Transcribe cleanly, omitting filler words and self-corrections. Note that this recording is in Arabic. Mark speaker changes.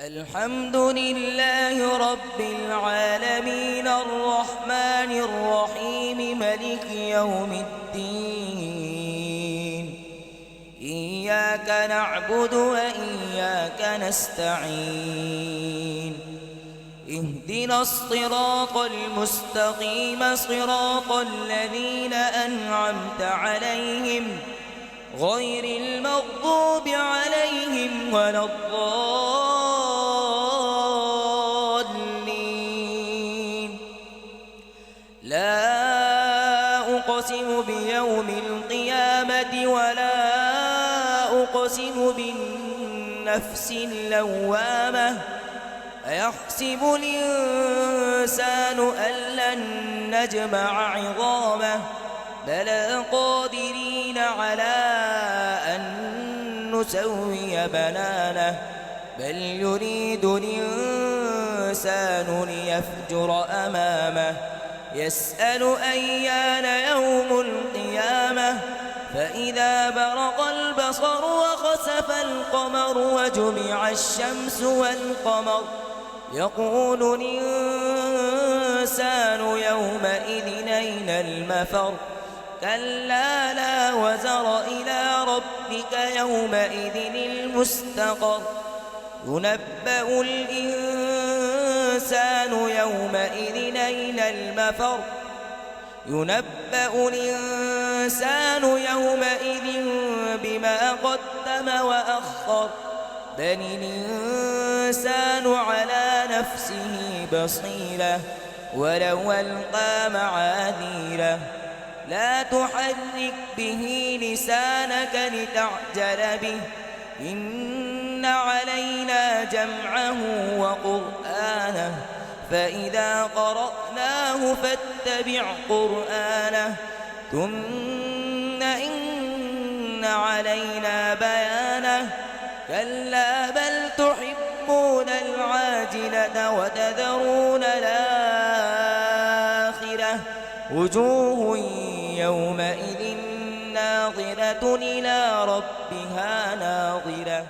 Speaker 1: الحمد لله رب العالمين الرحمن الرحيم ملك يوم الدين إياك نعبد وإياك نستعين اهدنا الصراط المستقيم صراط الذين أنعمت عليهم غير المغضوب عليهم ولا الضالين. لا أقسم بيوم القيامة ولا أقسم بالنفس اللوامة أيحسب الإنسان أن لن نجمع عظامه بلى قادرين على أن نسوي بنانه بل يريد الإنسان ليفجر أمامه يسأل أيان يوم القيامة فإذا برق البصر وخسف القمر وجمع الشمس والقمر يقول الإنسان يومئذ أين المفر كلا لا وزر إلى ربك يومئذ المستقر ينبأ الإنسان يومئذ أين المفر ينبأ الإنسان يومئذ بما قدم وأخر بل الإنسان على نفسه بصيرة ولو ألقى معاذيره لا تحرك به لسانك لتعجل به إن علينا جمعه وقرآنه فإذا قرأناه فاتبع قرآنه ثم إن علينا بيانه كلا بل تحبون العاجلة وتذرون الآخرة وجوه يومئذ ناظرة إلى ربها ناظرة.